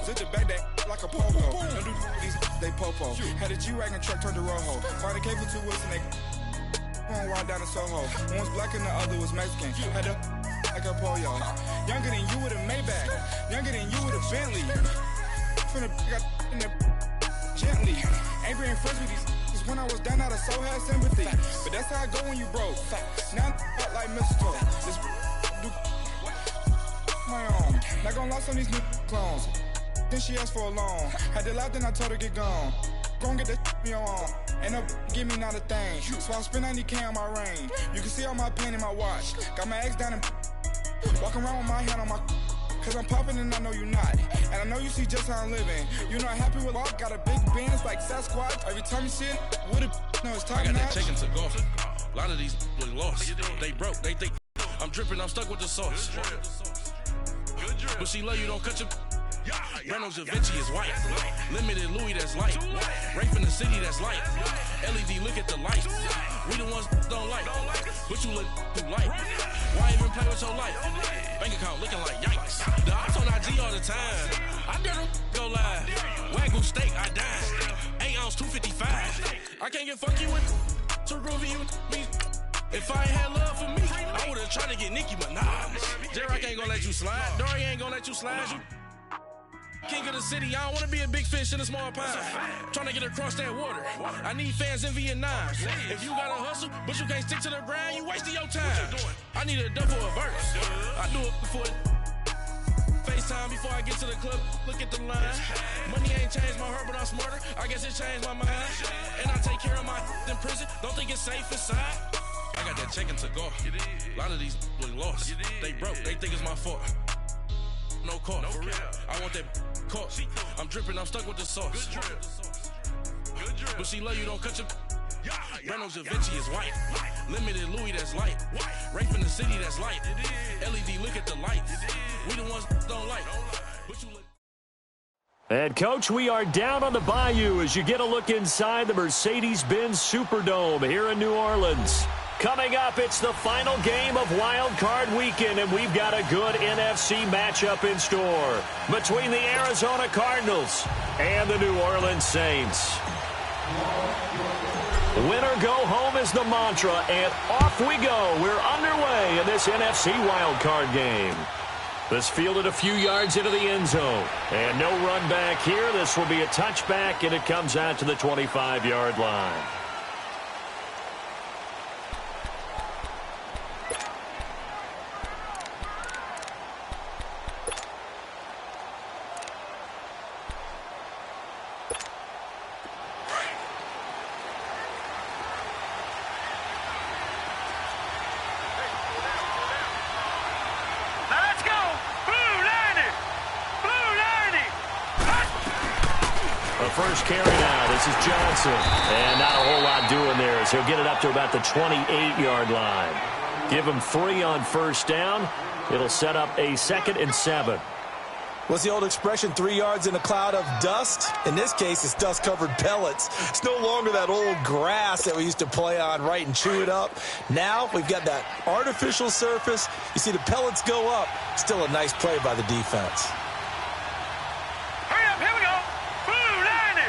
Sit the back that like a pogo. Don't do these, they popo. Had a G-Wagon truck turned to Rojo. Find a cable 2 wheels and they on ride down to Soho. One was black and the other was Mexican. Had a like a pollo. Younger than you with a Maybach. Younger than you with a Bentley. From the got in the gently. Ain't being friends with these. Cause when I was down, I so had sympathy. But that's how I go when you broke. Now I'm like mistletoe. This do my own. Not gonna lie on these new clones. Then she asked for a loan. Had to laugh, then I told her get gone. Gon' get that me on. Ain't no give me not a thing. So I spend 90K on my range. You can see all my pain in my watch. Got my ex down and walking around with my hand on my. Cause I'm popping and I know you not. And I know you see just how I'm living. You not happy with life. Got a big Benz like Sasquatch. Every time you see it, with it, no, it's top notch. I got that chicken to go. A lot of these look lost. They broke, they think I'm dripping, I'm stuck with the sauce. But she love you, don't cut your. Reynolds Da Vinci is white. Limited Louis, that's light. Rape in the city, that's light. LED, look at the light. We the ones don't like. But you look too light. Why even play with your life? Bank account looking like yikes. The ops on IG all the time. I dare them go live. Wagyu steak, I dine. 8 ounce, 255. I can't get funky with too groovy you me. If I ain't had love for me, I would've tried to get Nicki Minaj. J-Rock ain't gonna let you slide. Dory ain't gonna let you slide. King of the city, I don't wanna be a big fish in a small pond. Trying to get across that water. I need fans in Vietnam. If you gotta hustle, but you can't stick to the grind, you wasting your time. I need a double a verse. I do it before FaceTime before I get to the club. Look at the line. Money ain't changed my heart, but I'm smarter. I guess it changed my mind. And I take care of my in prison. Don't think it's safe inside. I got that chicken to go. A lot of these look lost. They broke, they think it's my fault. No call, for real. I want that caught. I'm dripping, I'm stuck with the sauce. But she love you, don't cut your. Reynolds Da Vinci is white. Limited Louis, that's light. Rape in the city, that's light. LED, look at the lights. We the ones don't like. But you look. And, Coach, we are down on the bayou as you get a look inside the Mercedes-Benz Superdome here in New Orleans. Coming up, it's the final game of Wild Card Weekend, and we've got a good NFC matchup in store between the Arizona Cardinals and the New Orleans Saints. Win or go home is the mantra, and off we go. We're underway in this NFC Wild Card game. This fielded a few yards into the end zone, and no run back here. This will be a touchback, and it comes out to the 25-yard line. First carry now. This is Johnson. And not a whole lot doing there as he'll get it up to about the 28-yard line. Give him 3 on first down. It'll set up a 2nd and 7. What's the old expression, 3 yards in a cloud of dust? In this case, it's dust-covered pellets. It's no longer that old grass that we used to play on, right, and chew it up. Now we've got that artificial surface. You see the pellets go up. Still a nice play by the defense. Hurry up, here we go. Blue 90.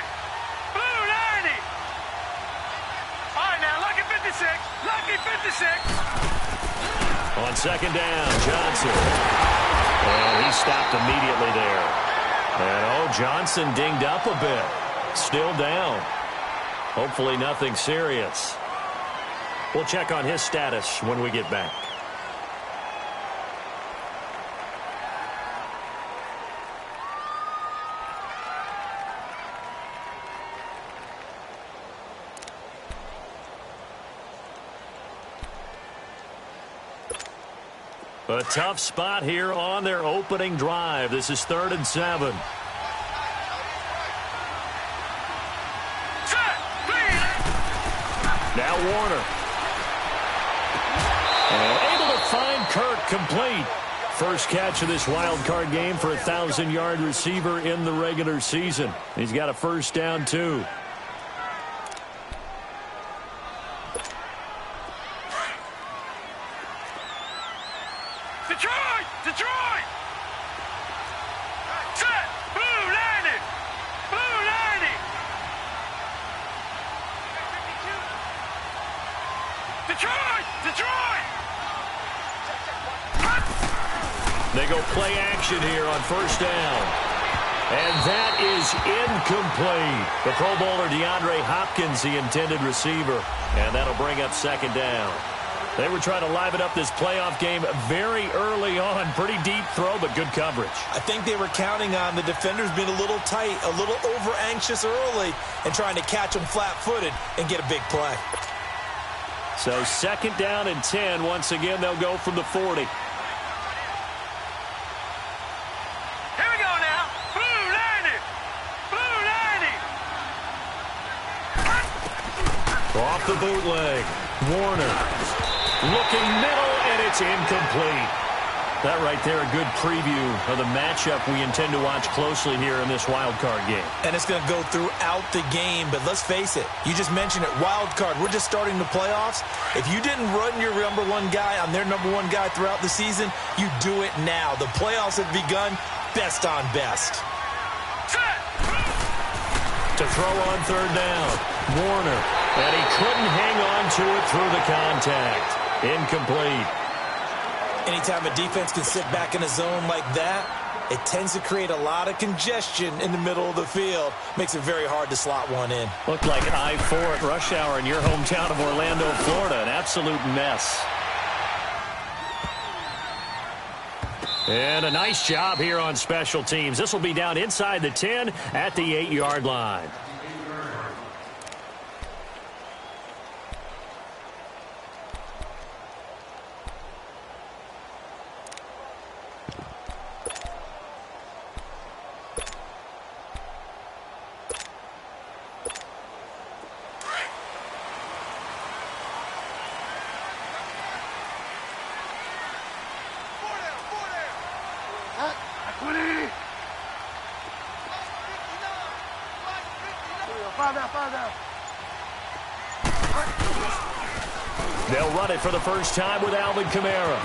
Blue 90. All right, now, lucky 56. Lucky 56. On second down, Johnson. And he stopped immediately there. And, Johnson dinged up a bit. Still down. Hopefully nothing serious. We'll check on his status when we get back. A tough spot here on their opening drive. This is 3rd and 7. Now Warner. And able to find Kirk complete. First catch of this wild card game for a 1,000-yard receiver in the regular season. He's got a first down, too. Detroit! Detroit! Set! Blue go play action here on first down. And that is incomplete. The Pro Bowler DeAndre Hopkins, the intended receiver. And that'll bring up second down. They were trying to liven up this playoff game very early on. Pretty deep throw, but good coverage. I think they were counting on the defenders being a little tight, a little over-anxious early, and trying to catch them flat-footed and get a big play. So second down and 10. Once again, they'll go from the 40. Off the bootleg. Warner looking middle, and it's incomplete. That right there, a good preview of the matchup we intend to watch closely here in this wild card game. And it's going to go throughout the game, but let's face it, you just mentioned it, wild card, we're just starting the playoffs. If you didn't run your number one guy on their number one guy throughout the season, you do it now. The playoffs have begun, best on best. To throw on third down, Warner, and he couldn't hang on to it through the contact. Incomplete. Anytime a defense can sit back in a zone like that, it tends to create a lot of congestion in the middle of the field. Makes it very hard to slot one in. Looked like I-4 at rush hour in your hometown of Orlando, Florida. An absolute mess. And a nice job here on special teams. This will be down inside the 10 at the 8-yard line. They'll run it for the first time with Alvin Kamara.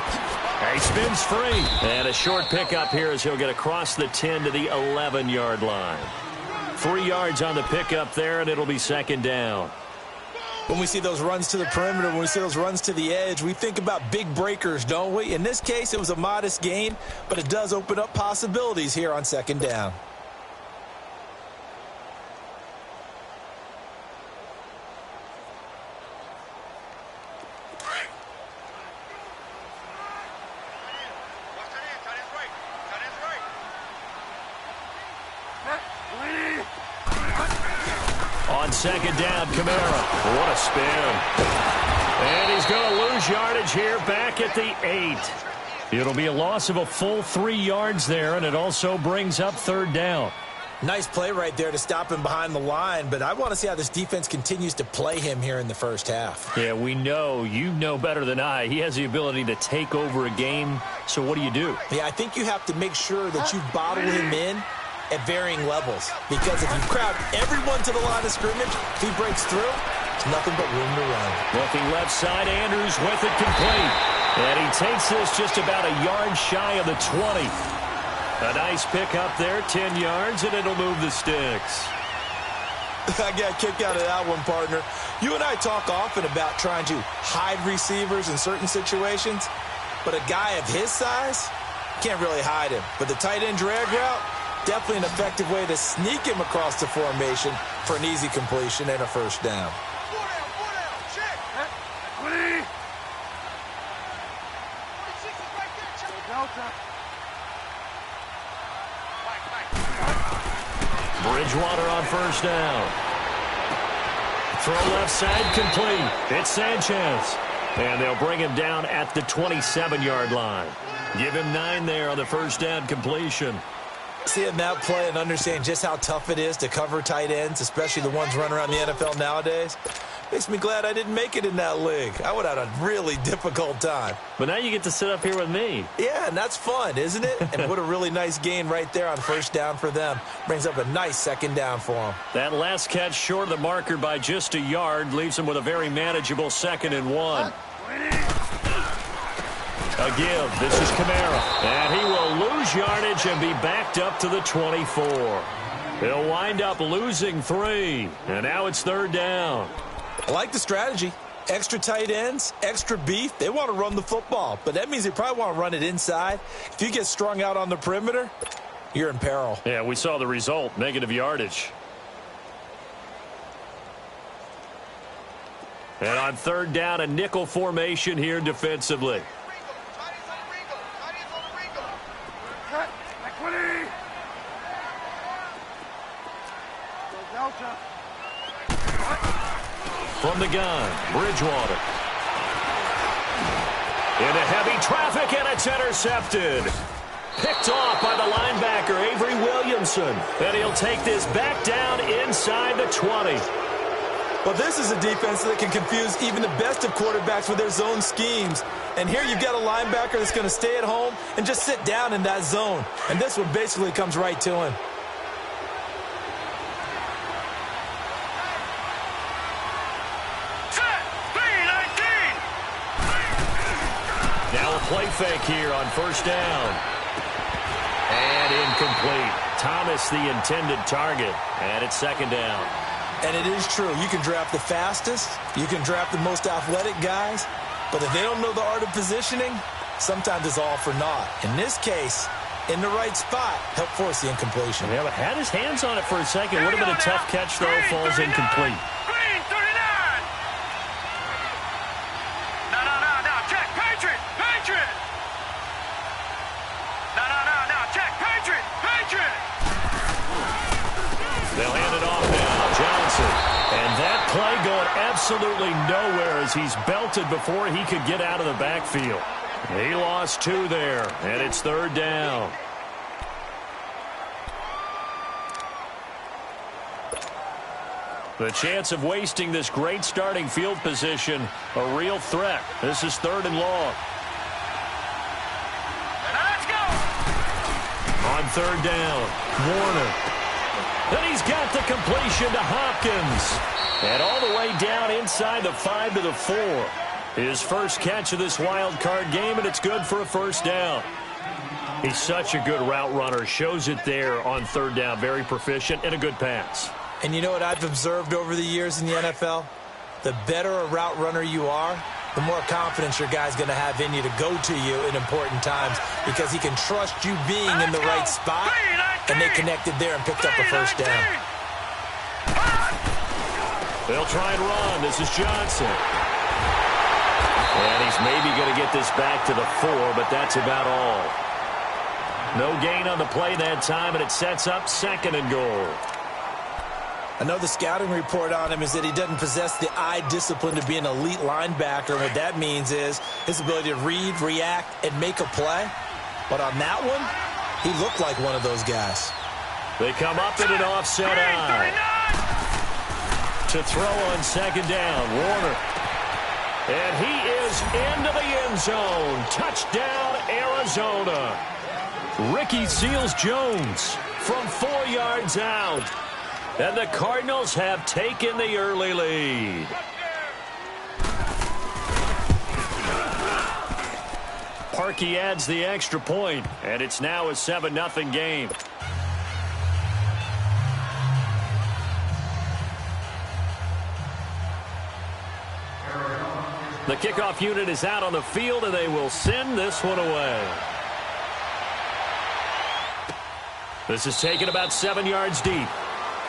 He spins free. And a short pickup here as he'll get across the 10 to the 11-yard line. 3 yards on the pickup there, and it'll be second down. When we see those runs to the perimeter, when we see those runs to the edge, we think about big breakers, don't we? In this case, it was a modest gain, but it does open up possibilities here on second down. On second down, Kamara. What a spin. And he's going to lose yardage here back at the 8. It'll be a loss of a full 3 yards there, and it also brings up third down. Nice play right there to stop him behind the line, but I want to see how this defense continues to play him here in the first half. Yeah, we know. You know better than I. He has the ability to take over a game, so what do you do? Yeah, I think you have to make sure that you bottle him in at varying levels, because if you crowd everyone to the line of scrimmage, if he breaks through, there's nothing but room to run. Looking left side, Andrews with it complete. And he takes this just about a yard shy of the 20. A nice pick up there, 10 yards, and it'll move the sticks. I got a kick out of that one, partner. You and I talk often about trying to hide receivers in certain situations, but a guy of his size can't really hide him. But the tight end drag route, definitely an effective way to sneak him across the formation for an easy completion and a first down. Bridgewater on first down. Throw left side complete. It's Sanchez. And they'll bring him down at the 27-yard line. Give him 9 there on the first down completion. Seeing that play and understanding just how tough it is to cover tight ends, especially the ones running around the NFL nowadays, makes me glad I didn't make it in that league. I would have had a really difficult time. But now you get to sit up here with me. Yeah, and that's fun, isn't it? And what a really nice gain right there on first down for them. Brings up a nice second down for them. That last catch short of the marker by just a yard leaves them with a very manageable 2nd and 1. A give. This is Kamara. And he will lose yardage and be backed up to the 24. He'll wind up losing 3. And now it's third down. I like the strategy. Extra tight ends, extra beef, they want to run the football. But that means they probably want to run it inside. If you get strung out on the perimeter, you're in peril. Yeah, we saw the result, negative yardage. And on third down, a nickel formation here defensively. From the gun, Bridgewater. Into heavy traffic, and it's intercepted. Picked off by the linebacker, Avery Williamson. And he'll take this back down inside the 20. Well, this is a defense that can confuse even the best of quarterbacks with their zone schemes. And here you've got a linebacker that's going to stay at home and just sit down in that zone. And this one basically comes right to him. Play fake here on first down. And incomplete. Thomas the intended target. And it's second down. And it is true. You can draft the fastest. You can draft the most athletic guys. But if they don't know the art of positioning, sometimes it's all for naught. In this case, in the right spot, help force the incompletion. Yeah, but had his hands on it for a second. Would have been a tough catch, though. Falls incomplete. They'll hand it off now. Johnson. And that play going absolutely nowhere as he's belted before he could get out of the backfield. He lost 2 there, and it's third down. The chance of wasting this great starting field position, a real threat. This is third and long. Let's go. On third down, Warner. Then he's got the completion to Hopkins. And all the way down inside the 5 to the 4. His first catch of this wild card game, and it's good for a first down. He's such a good route runner. Shows it there on third down. Very proficient and a good pass. And you know what I've observed over the years in the NFL? The better a route runner you are, the more confidence your guy's going to have in you to go to you in important times because he can trust you being in the right spot, and they connected there and picked up a first down. They'll try and run. This is Johnson. And he's maybe going to get this back to the 4, but that's about all. No gain on the play that time, and it sets up second and goal. I know the scouting report on him is that he doesn't possess the eye discipline to be an elite linebacker. And what that means is his ability to read, react, and make a play. But on that one, he looked like one of those guys. They come up in an offset eye. To throw on second down, Warner. And he is into the end zone. Touchdown, Arizona. Ricky Seals-Jones from 4 yards out. And the Cardinals have taken the early lead. Parkey adds the extra point, and it's now a 7-0 game. The kickoff unit is out on the field, and they will send this one away. This is taken about 7 yards deep.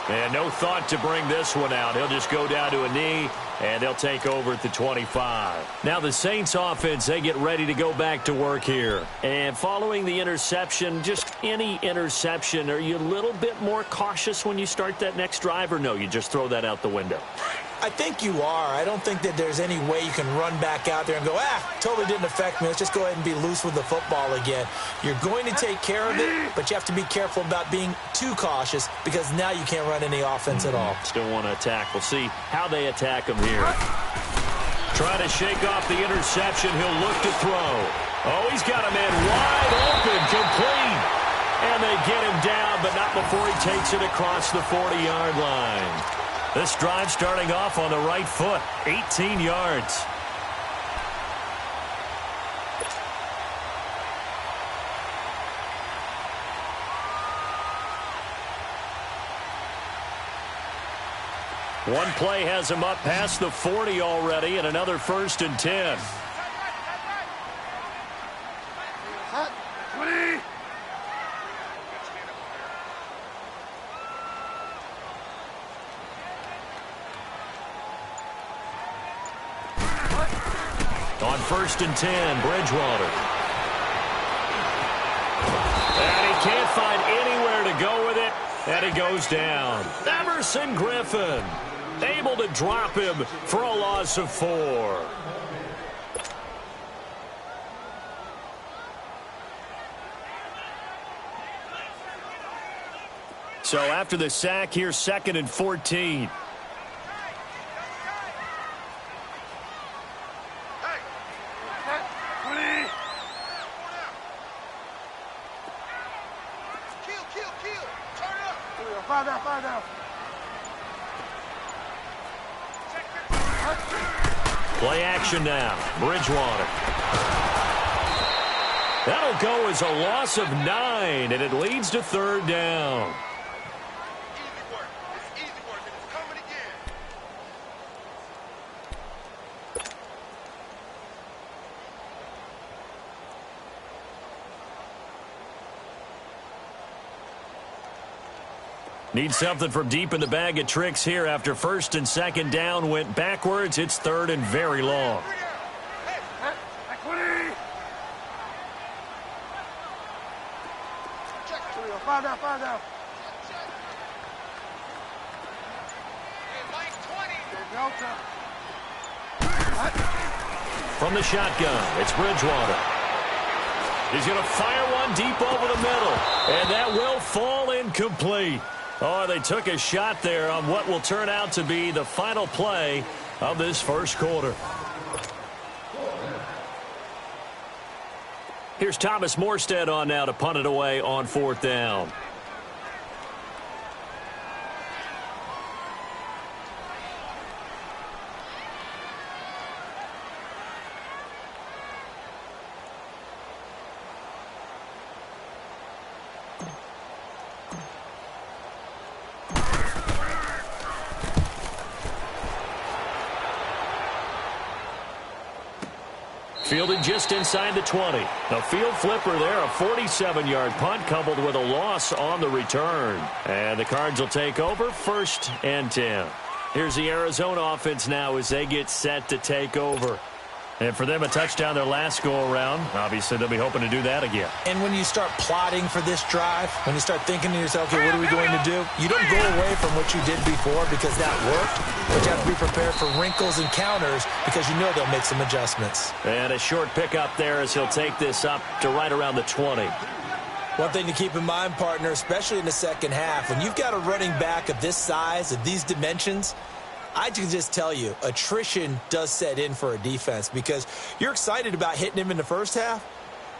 And no thought to bring this one out. He'll just go down to a knee, and they'll take over at the 25. Now the Saints offense, they get ready to go back to work here. And following the interception, just any interception, are you a little bit more cautious when you start that next drive, or no, you just throw that out the window? I think you are. I don't think that there's any way you can run back out there and go, totally didn't affect me. Let's just go ahead and be loose with the football again. You're going to take care of it, but you have to be careful about being too cautious because now you can't run any offense at all. Still want to attack. We'll see how they attack him here. Trying to shake off the interception. He'll look to throw. Oh, he's got a man wide open, complete. And they get him down, but not before he takes it across the 40-yard line. This drive starting off on the right foot, 18 yards. One play has him up past the 40 already, and another 1st and 10. On 1st and 10, Bridgewater. And he can't find anywhere to go with it, and he goes down. Emerson Griffin able to drop him for a loss of 4. So after the sack, here's 2nd and 14. Play action now. Bridgewater. That'll go as a loss of 9, and it leads to 3rd down. Easy work. It's easy work, and it's coming again. Need something from deep in the bag of tricks here after 1st and 2nd down went backwards. It's 3rd and very long. From the shotgun, it's Bridgewater. He's going to fire one deep over the middle, and that will fall incomplete. Oh, they took a shot there on what will turn out to be the final play of this 1st quarter. Here's Thomas Morstead on now to punt it away on 4th down. Fielded just inside the 20. A field flipper there, a 47-yard punt coupled with a loss on the return. And the Cards will take over 1st and 10. Here's the Arizona offense now as they get set to take over. And for them, a touchdown their last go-around. Obviously, they'll be hoping to do that again. And when you start plotting for this drive, when you start thinking to yourself, okay, what are we going to do? You don't go away from what you did before because that worked, but you have to be prepared for wrinkles and counters because you know they'll make some adjustments. And a short pickup there as he'll take this up to right around the 20. One thing to keep in mind, partner, especially in the second half, when you've got a running back of this size, of these dimensions, I can just tell you, attrition does set in for a defense because you're excited about hitting him in the first half.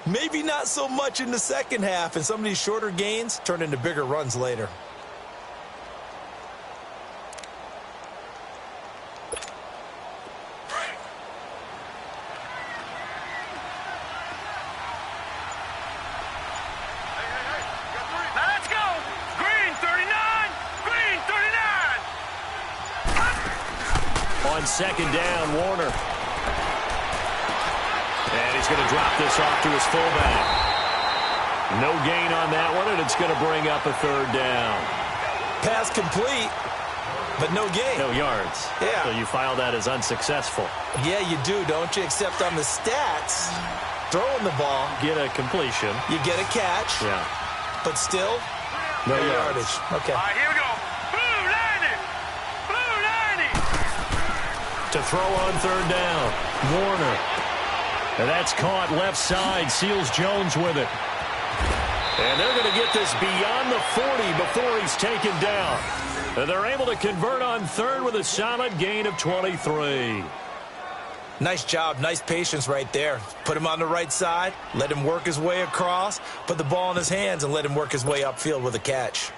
Maybe not so much in the second half, and some of these shorter gains turn into bigger runs later. On 2nd down, Warner. And he's going to drop this off to his fullback. No gain on that one, and it's going to bring up a 3rd down. Pass complete, but no gain. No yards. Yeah. So you file that as unsuccessful. Yeah, you do, don't you? Except on the stats, throwing the ball. Get a completion. You get a catch. Yeah. But still, no yardage. Okay. All right, here we go. Blue 90. Blue 90. To throw on 3rd down, Warner. And that's caught left side. Seals Jones with it. And they're going to get this beyond the 40 before he's taken down. And they're able to convert on 3rd with a solid gain of 23. Nice job. Nice patience right there. Put him on the right side. Let him work his way across. Put the ball in his hands and let him work his way upfield with a catch.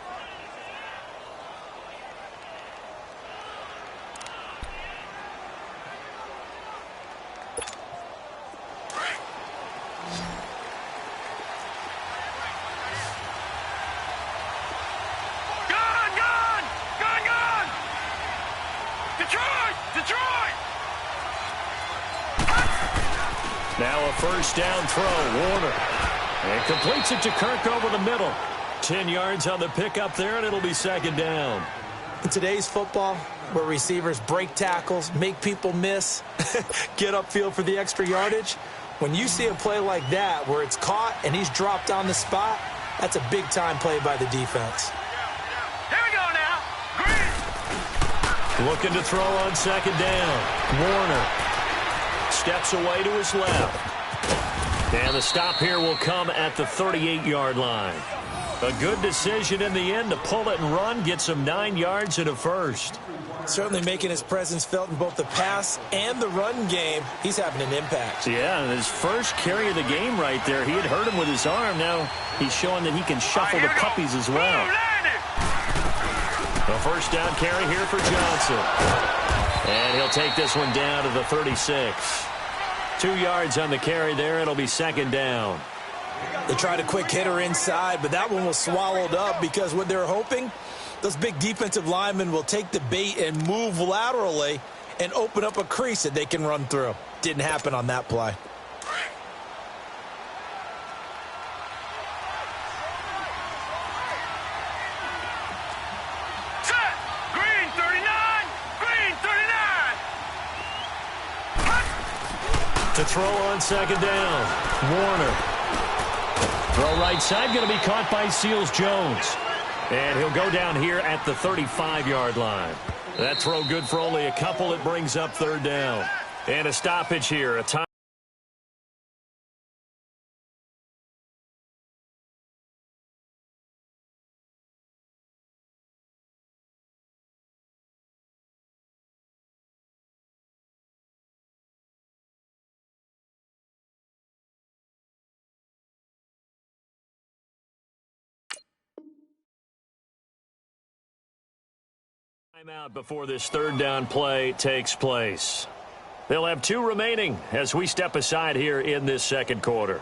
Now a first down throw, Warner. And completes it to Kirk over the middle. 10 yards on the pickup there, and it'll be second down. In today's football, where receivers break tackles, make people miss, get upfield for the extra yardage, when you see a play like that where it's caught and he's dropped on the spot, that's a big-time play by the defense. Here we go now. Green. Looking to throw on second down. Warner steps away to his left. And the stop here will come at the 38-yard line. A good decision in the end to pull it and run, get some 9 yards and a first. Certainly making his presence felt in both the pass and the run game. He's having an impact. Yeah, and his first carry of the game right there, he had hurt him with his arm. Now he's showing that he can shuffle the puppies as well. A first down carry here for Johnson. And he'll take this one down to the 36. 2 yards on the carry there. It'll be second down. They tried a quick hitter inside, but that one was swallowed up because what they're hoping, those big defensive linemen will take the bait and move laterally and open up a crease that they can run through. Didn't happen on that play. Set. Green 39. Green 39. To throw on second down. Warner. Throw right side, going to be caught by Seals-Jones. And he'll go down here at the 35-yard line. That throw good for only a couple. It brings up third down. And a stoppage here. A time. Timeout before this third down play takes place. They'll have 2 remaining as we step aside here in this second quarter.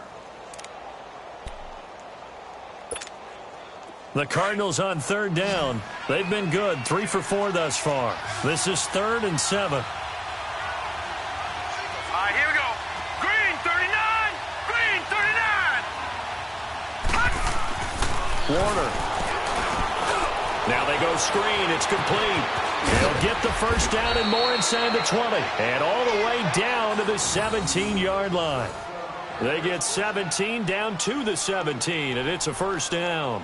The Cardinals on third down. They've been good, 3 for 4 thus far. This is 3rd and 7. All right, here we go. Green 39. Green 39. Warner. Now they go screen. It's complete. They'll get the first down and more inside the 20. And all the way down to the 17-yard line. They get 17 down to the 17, and it's a first down.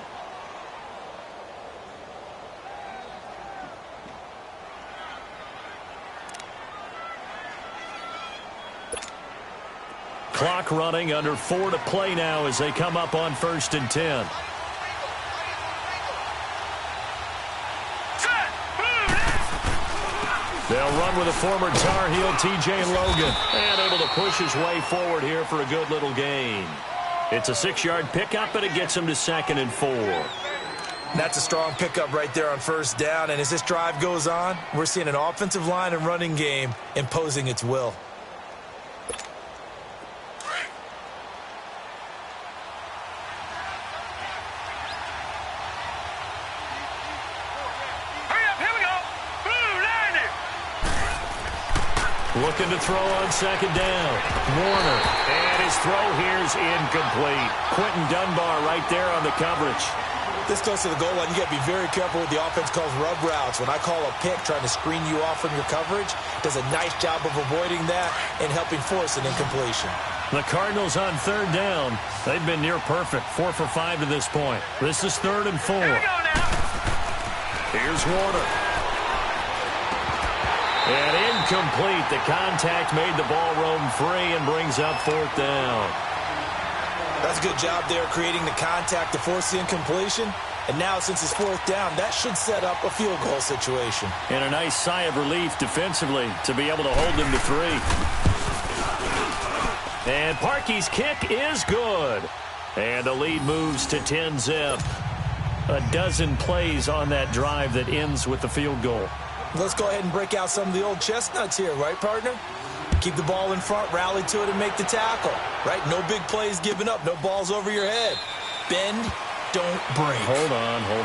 Clock running, under 4 to play now as they come up on 1st and 10. They'll run with a former Tar Heel, T.J. Logan, and able to push his way forward here for a good little gain. It's a 6-yard pickup, and it gets him to 2nd and 4. That's a strong pickup right there on first down, and as this drive goes on, we're seeing an offensive line and running game imposing its will. Looking to throw on second down. Warner. And his throw here is incomplete. Quentin Dunbar right there on the coverage. This goes to the goal line. You got to be very careful what the offense calls rub routes. When I call a pick trying to screen you off from your coverage, does a nice job of avoiding that and helping force an incompletion. The Cardinals on third down. They've been near perfect. 4 for 5 to this point. This is 3rd and 4. Here we go now. Here's Warner. And incomplete. The contact made the ball roam free and brings up 4th down. That's a good job there creating the contact to force the incompletion. And now since it's 4th down, that should set up a field goal situation. And a nice sigh of relief defensively to be able to hold them to 3. And Parkey's kick is good. And the lead moves to 10-zip. A dozen plays on that drive that ends with the field goal. Let's go ahead and break out some of the old chestnuts here, right, partner? Keep the ball in front, rally to it, and make the tackle, right? No big plays given up, no balls over your head. Bend, don't break. Hold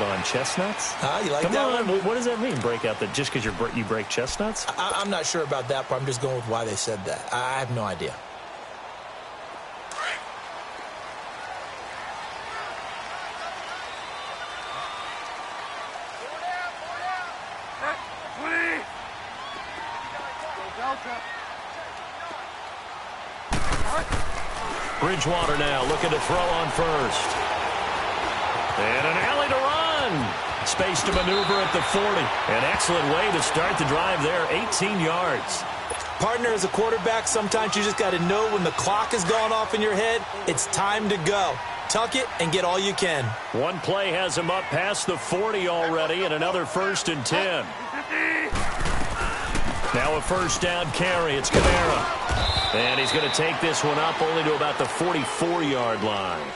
on. Chestnuts? You like Come that on. one? What does that mean, break out? That just because you break chestnuts? I'm not sure about that, but I'm just going with why they said that. I have no idea. Bridgewater now looking to throw on first. And an alley to run. Space to maneuver at the 40. An excellent way to start the drive there, 18 yards. Partner, as a quarterback, sometimes you just got to know when the clock has gone off in your head, it's time to go. Tuck it and get all you can. One play has him up past the 40 already, and another 1st and 10. Now a first down carry. It's Kamara. And he's going to take this one up only to about the 44-yard line.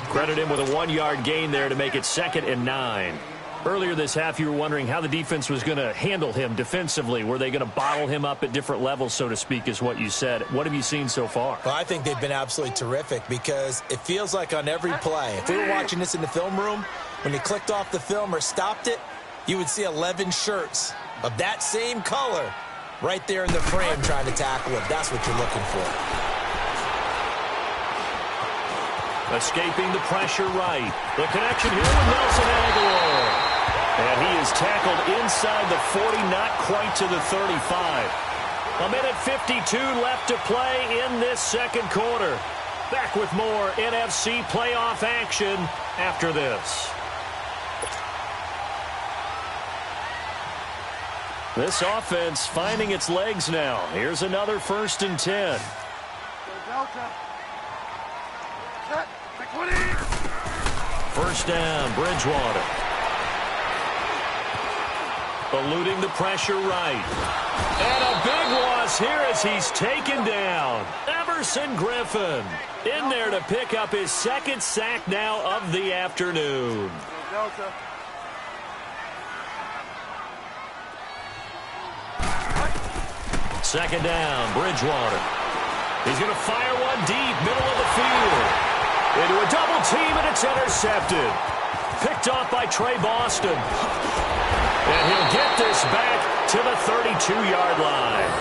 Credit him with a 1-yard gain there to make it 2nd and 9. Earlier this half, you were wondering how the defense was going to handle him defensively. Were they going to bottle him up at different levels, so to speak, is what you said. What have you seen so far? Well, I think they've been absolutely terrific because it feels like on every play, if we were watching this in the film room, when you clicked off the film or stopped it, you would see 11 shirts of that same color right there in the frame trying to tackle it. That's what you're looking for. Escaping the pressure right. The connection here with Nelson Aguilar. And he is tackled inside the 40, not quite to the 35. A minute 52 left to play in this second quarter. Back with more NFC playoff action after this. This offense finding its legs now. Here's another 1st and 10. First down, Bridgewater. Eluding the pressure right. And a big loss here as he's taken down. Everson Griffin in there to pick up his 2nd sack now of the afternoon. Second down, Bridgewater. He's going to fire one deep, middle of the field. Into a double team, and it's intercepted. Picked off by Trey Boston. And he'll get this back to the 32-yard line.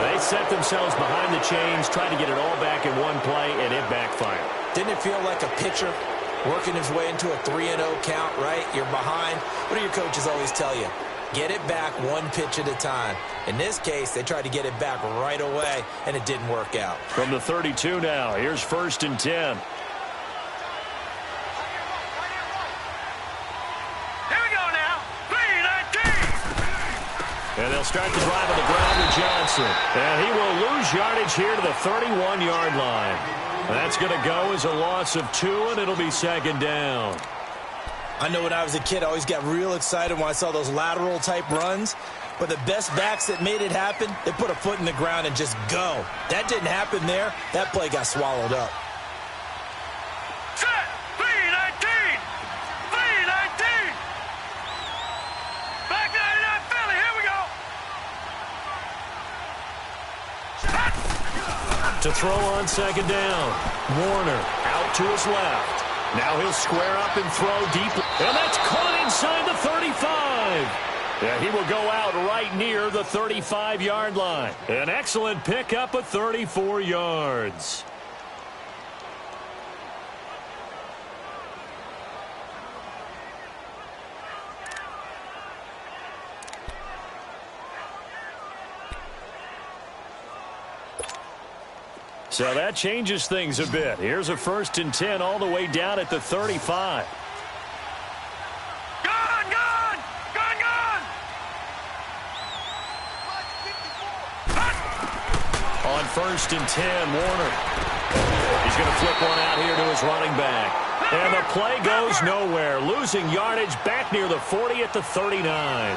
They set themselves behind the chains, trying to get it all back in one play, and it backfired. Didn't it feel like a pitcher working his way into a 3-0 count, right? You're behind. What do your coaches always tell you? Get it back one pitch at a time. In this case, they tried to get it back right away, and it didn't work out. From the 32 now, here's 1st and 10. And they'll start the drive on the ground with Johnson. And he will lose yardage here to the 31-yard line. That's going to go as a loss of 2, and it'll be 2nd down. I know when I was a kid, I always got real excited when I saw those lateral-type runs. But the best backs that made it happen, they put a foot in the ground and just go. That didn't happen there. That play got swallowed up. Set! 3-19! 3-19! Back 99 Philly, here we go! To throw on 2nd down. Warner out to his left. Now he'll square up and throw deep. And that's caught inside the 35. Yeah, he will go out right near the 35-yard line. An excellent pickup of 34 yards. So that changes things a bit. Here's a 1st and 10 all the way down at the 35. Gone! Gone! Gone! Gone! On 1st and 10, Warner. He's going to flip one out here to his running back. And the play goes nowhere. Losing yardage back near the 40 at the 39.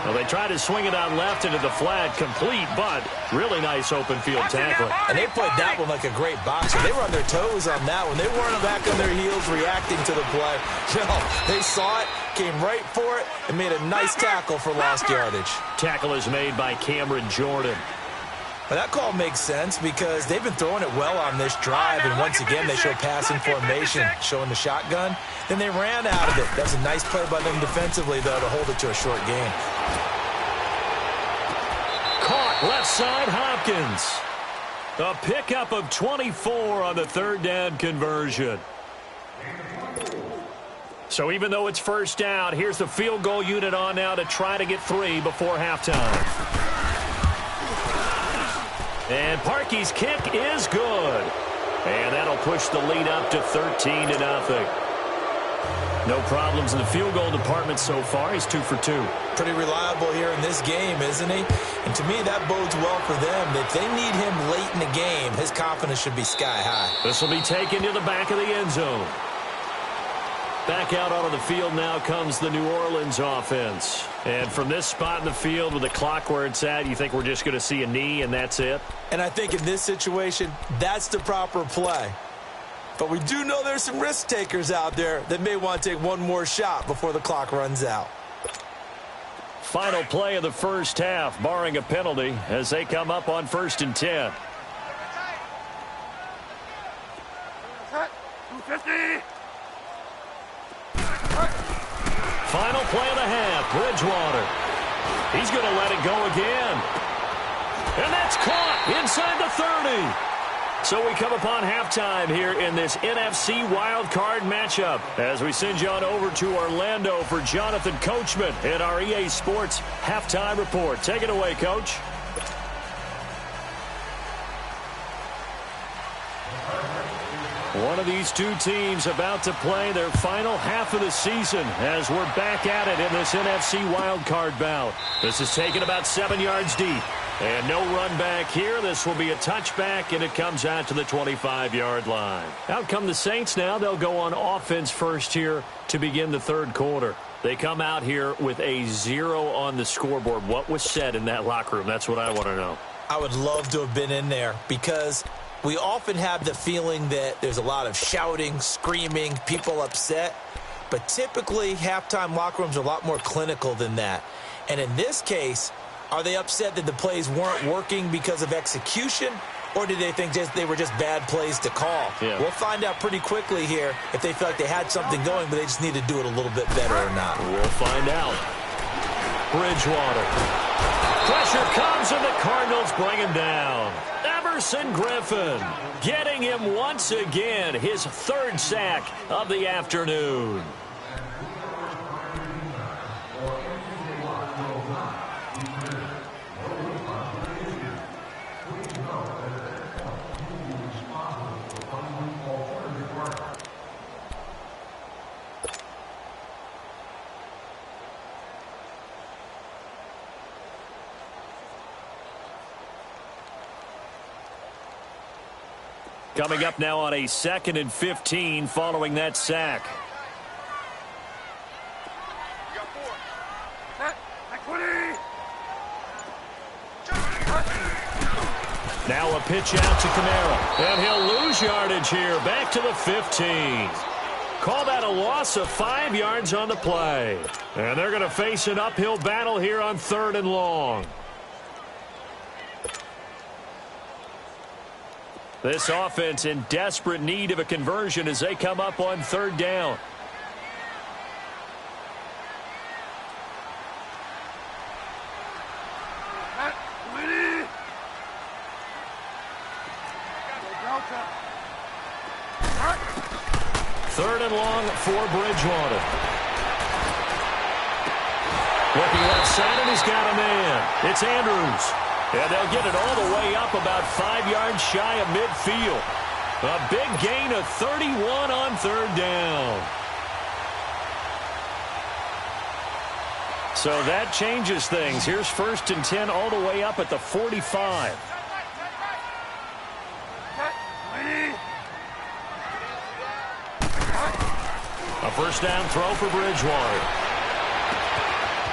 Well, they tried to swing it out left into the flat, complete, but really nice open field tackling. And they played that one like a great boxer. They were on their toes on that one. They weren't back on their heels reacting to the play. No, they saw it, came right for it, and made a nice tackle for lost yardage. Tackle is made by Cameron Jordan. But that call makes sense because they've been throwing it well on this drive, and once again they show passing formation, showing the shotgun. Then they ran out of it. That was a nice play by them defensively, though, to hold it to a short gain. Caught left side, Hopkins. A pickup of 24 on the 3rd down conversion. So even though it's 1st down, here's the field goal unit on now to try to get 3 before halftime. And Parkey's kick is good. And that'll push the lead up to 13-0. No problems in the field goal department so far. He's 2 for 2. Pretty reliable here in this game, isn't he? And to me, that bodes well for them. If they need him late in the game, his confidence should be sky high. This will be taken to the back of the end zone. Back out onto the field now comes the New Orleans offense. And from this spot in the field with the clock where it's at, you think we're just going to see a knee and that's it? And I think in this situation, that's the proper play. But we do know there's some risk takers out there that may want to take one more shot before the clock runs out. Final play of the first half, barring a penalty, as they come up on 1st and 10. 250. Final play of the half, Bridgewater. He's going to let it go again. And that's caught inside the 30. So we come upon halftime here in this NFC wildcard matchup as we send you on over to Orlando for Jonathan Coachman in our EA Sports halftime report. Take it away, Coach. One of these two teams about to play their final half of the season as we're back at it in this NFC wildcard bout. This is taken about 7 yards deep. And no run back here. This will be a touchback, and it comes out to the 25-yard line. Out come the Saints now. They'll go on offense first here to begin the third quarter. They come out here with a 0 on the scoreboard. What was said in that locker room? That's what I want to know. I would love to have been in there because we often have the feeling that there's a lot of shouting, screaming, people upset. But typically, halftime locker rooms are a lot more clinical than that. And in this case, are they upset that the plays weren't working because of execution, or did they think they were just bad plays to call? Yeah. We'll find out pretty quickly here if they feel like they had something going, but they just need to do it a little bit better or not. We'll find out. Bridgewater. Pressure comes, and the Cardinals bring him down. Everson Griffin getting him once again, his 3rd sack of the afternoon. Coming up now on a 2nd and 15 following that sack. Now a pitch out to Kamara. And he'll lose yardage here. Back to the 15. Call that a loss of 5 yards on the play. And they're going to face an uphill battle here on 3rd and long. This offense in desperate need of a conversion as they come up on 3rd down. Third and long for Bridgewater. Looking left side, and he's got a man. It's Andrews. And they'll get it all the way up about 5 yards shy of midfield. A big gain of 31 on 3rd down. So that changes things. Here's 1st and 10 all the way up at the 45. A 1st down throw for Bridgewater.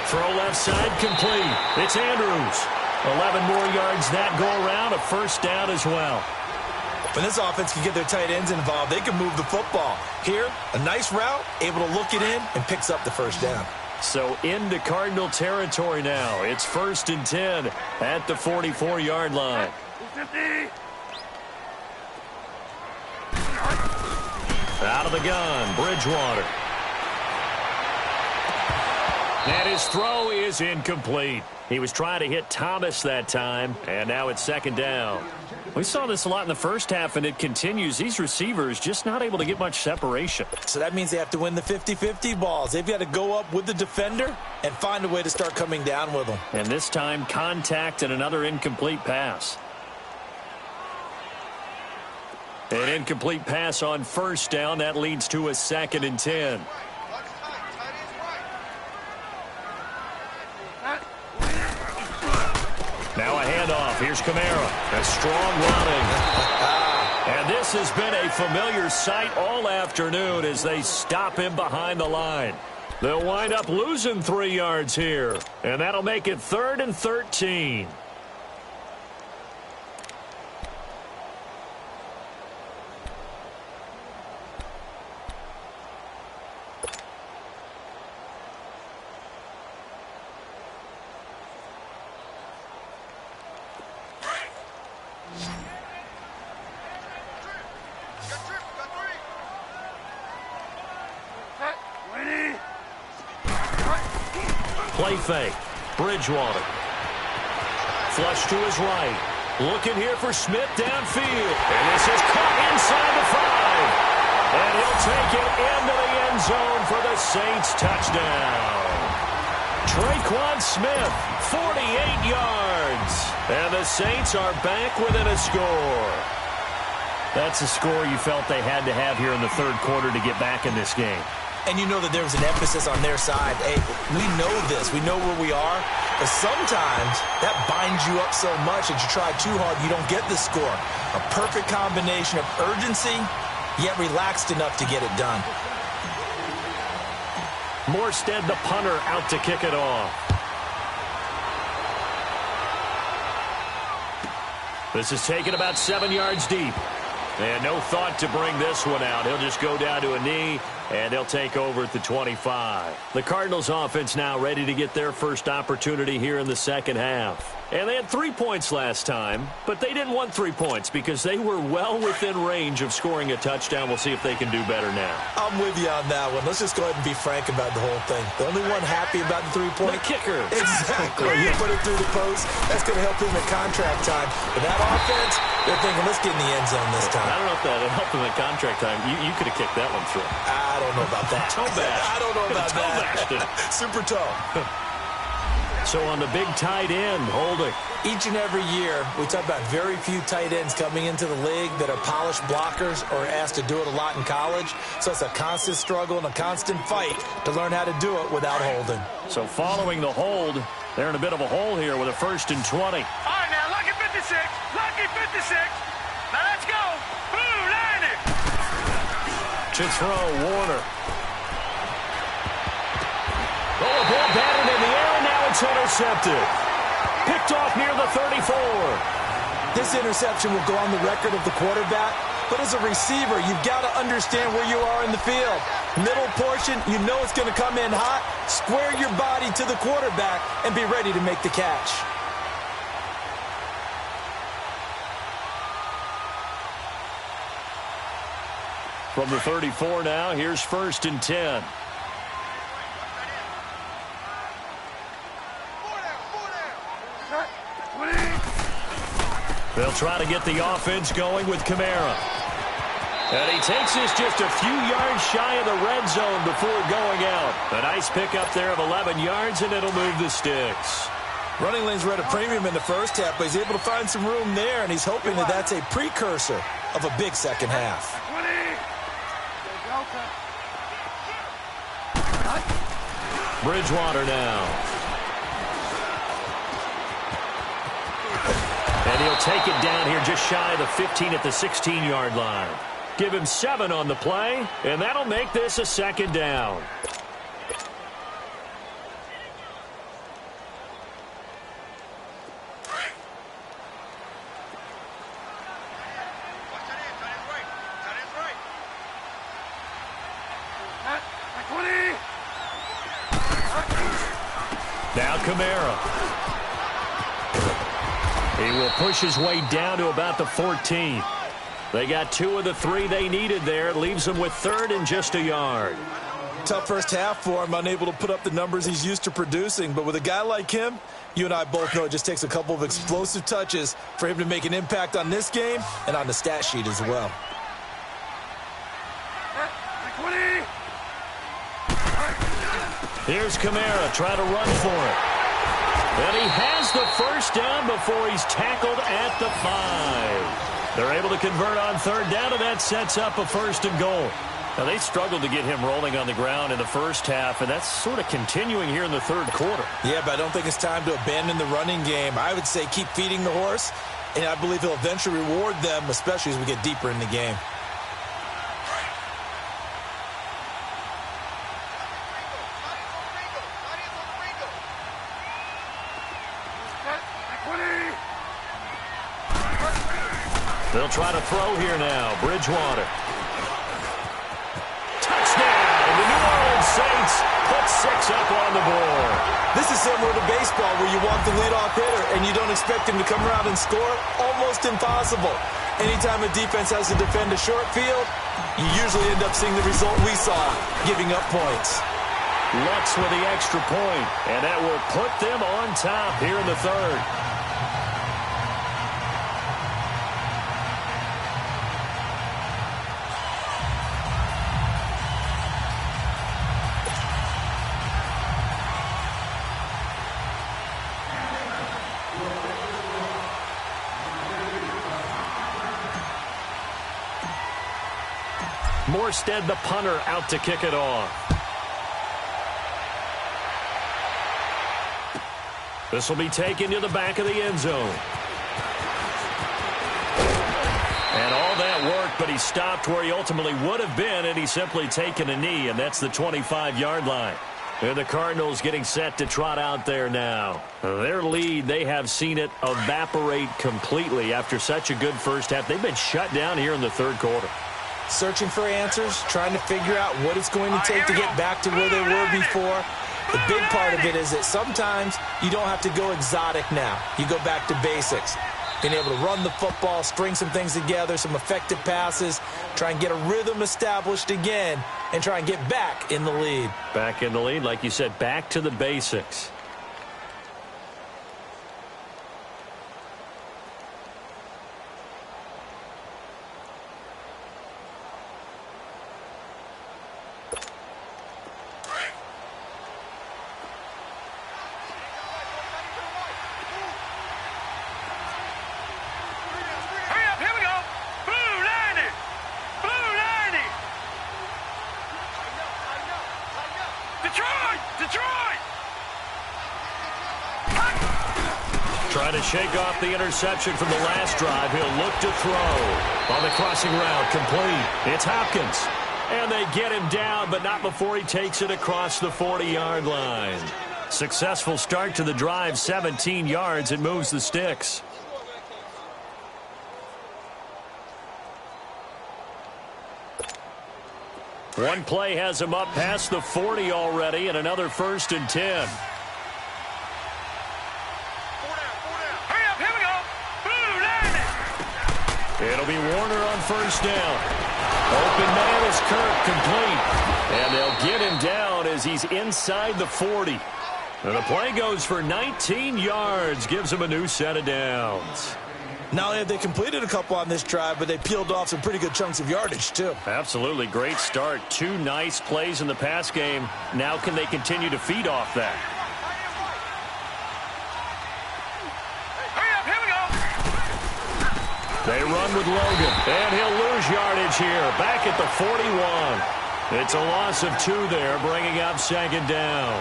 Throw left side complete. It's Andrews. 11 more yards that go around, a 1st down as well. When this offense can get their tight ends involved, they can move the football. Here, a nice route, able to look it in, and picks up the 1st down. So into Cardinal territory now. It's 1st and 10 at the 44-yard line. 50. Out of the gun, Bridgewater. And his throw is incomplete. He was trying to hit Thomas that time, and now it's 2nd down. We saw this a lot in the first half, and it continues. These receivers just not able to get much separation. So that means they have to win the 50-50 balls. They've got to go up with the defender and find a way to start coming down with them. And this time, contact and another incomplete pass. An incomplete pass on first down. That leads to a 2nd and 10. Now a handoff. Here's Kamara. A strong running. And this has been a familiar sight all afternoon as they stop him behind the line. They'll wind up losing 3 yards here. And that'll make it 3rd and 13. Play fake. Bridgewater. Flush to his right. Looking here for Smith downfield. And this is caught inside the 5. And he'll take it into the end zone for the Saints touchdown. Traquan Smith, 48 yards. And the Saints are back within a score. That's a score you felt they had to have here in the 3rd quarter to get back in this game. And you know that there was an emphasis on their side. Hey, we know this. We know where we are. But sometimes that binds you up so much that you try too hard, you don't get the score. A perfect combination of urgency, yet relaxed enough to get it done. Morstead, the punter, out to kick it off. This is taken about 7 yards deep. And no thought to bring this one out. He'll just go down to a knee, and they'll take over at the 25. The Cardinals offense now ready to get their first opportunity here in the second half. And they had 3 points last time, but they didn't want 3 points because they were well within range of scoring a touchdown. We'll see if they can do better now. I'm with you on that one. Let's just go ahead and be frank about the whole thing. The only one happy about the 3-point. The kicker. Exactly. You put it through the post. That's going to help him at contract time. But that offense, they're thinking, let's get in the end zone this time. I don't know if that would help him at contract time. You could have kicked that one through. I don't know about that. Toe bash. I don't know about toe that. Super toe. So on the big tight end, Holding. Each and every year, we talk about very few tight ends coming into the league that are polished blockers or asked to do it a lot in college. So it's a constant struggle and a constant fight to learn how to do it without holding. So following the hold, they're in a bit of a hole here with a 1st and 20. All right, now, lucky 56. Lucky 56. Now let's go. Blue, line it. To throw, Warner. Oh, a ball batted in the air, and now it's intercepted. Picked off near the 34. This interception will go on the record of the quarterback, but as a receiver, you've got to understand where you are in the field. Middle portion, you know it's going to come in hot. Square your body to the quarterback and be ready to make the catch. From the 34 now, here's 1st and 10. They'll try to get the offense going with Kamara. And he takes this just a few yards shy of the red zone before going out. A nice pickup there of 11 yards, and it'll move the sticks. Running lanes were at a premium in the first half, but he's able to find some room there, and he's hoping that that's a precursor of a big second half. Bridgewater now. And he'll take it down here just shy of the 15 at the 16-yard line. Give him 7 on the play, and that'll make this a 2nd down. Now Kamara. He will push his way down to about the 14. They got 2 of the 3 they needed there. It leaves them with 3rd and just a yard. Tough first half for him, unable to put up the numbers he's used to producing. But with a guy like him, you and I both know it just takes a couple of explosive touches for him to make an impact on this game and on the stat sheet as well. Here's Kamara trying to run for it. And he has the 1st down before he's tackled at the 5. They're able to convert on third down, and that sets up a 1st and goal. Now, they struggled to get him rolling on the ground in the first half, and that's sort of continuing here in the third quarter. Yeah, but I don't think it's time to abandon the running game. I would say keep feeding the horse, and I believe he'll eventually reward them, especially as we get deeper in the game. They'll try to throw here now. Bridgewater. Touchdown! The New Orleans Saints put 6 up on the board. This is similar to baseball where you want the leadoff hitter and you don't expect him to come around and score. Almost impossible. Anytime a defense has to defend a short field, you usually end up seeing the result we saw, giving up points. Lutz with the extra point, and that will put them on top here in the third. Morstead, the punter, out to kick it off. This will be taken to the back of the end zone. And all that worked, but he stopped where he ultimately would have been, and he's simply taken a knee, and that's the 25-yard line. And the Cardinals getting set to trot out there now. Their lead, they have seen it evaporate completely after such a good first half. They've been shut down here in the third quarter. Searching for answers, trying to figure out what it's going to take to get back to where they were before. The big part of it is that sometimes you don't have to go exotic now. You go back to basics. Being able to run the football, string some things together, some effective passes, try and get a rhythm established again, and try and get back in the lead. Back in the lead, like you said, back to the basics. Trying to shake off the interception from the last drive. He'll look to throw. On the crossing route, complete. It's Hopkins. And they get him down, but not before he takes it across the 40-yard line. Successful start to the drive, 17 yards, and moves the sticks. One play has him up past the 40 already, and another 1st and 10. It'll be Warner on 1st down. Open man is Kirk, complete. And they'll get him down as he's inside the 40. And the play goes for 19 yards, gives him a new set of downs. Not only have they completed a couple on this drive, but they peeled off some pretty good chunks of yardage, too. Absolutely. Great start. 2 nice plays in the pass game. Now can they continue to feed off that? They run with Logan, and he'll lose yardage here. Back at the 41. It's a loss of 2 there, bringing up 2nd down.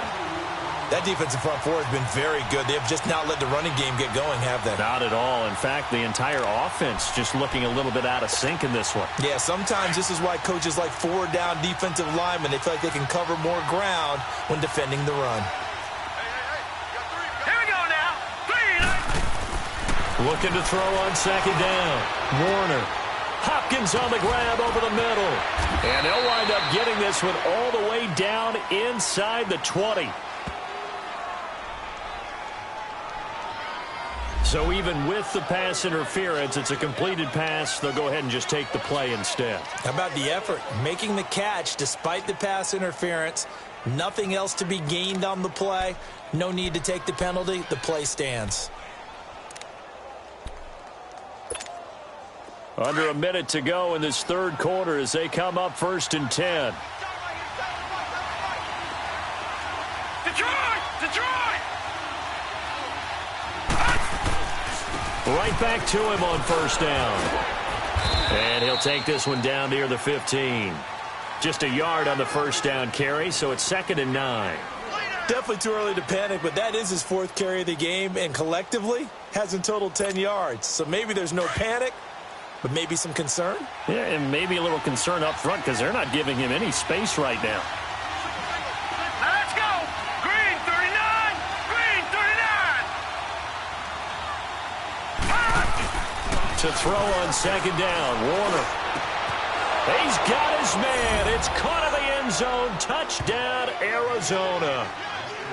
That defensive front four has been very good. They have just not let the running game get going, have they? Not at all. In fact, the entire offense just looking a little bit out of sync in this one. Yeah, sometimes this is why coaches like forward-down defensive linemen. They feel like they can cover more ground when defending the run. Looking to throw on 2nd down. Warner. Hopkins on the grab over the middle. And they'll wind up getting this one all the way down inside the 20. So even with the pass interference, it's a completed pass. They'll go ahead and just take the play instead. How about the effort? Making the catch despite the pass interference. Nothing else to be gained on the play. No need to take the penalty. The play stands. Under a minute to go in this third quarter as they come up 1st and 10. Detroit! Right back to him on 1st down. And he'll take this one down near the 15. Just a yard on the first down carry, so it's 2nd and 9. Definitely too early to panic, but that is his 4th carry of the game, and collectively has in total 10 yards. So maybe there's no panic, but maybe some concern. Yeah, and maybe a little concern up front because they're not giving him any space right now. Let's go! Green 39! Green 39! To throw on 2nd down, Warner. He's got his man. It's caught in the end zone. Touchdown, Arizona.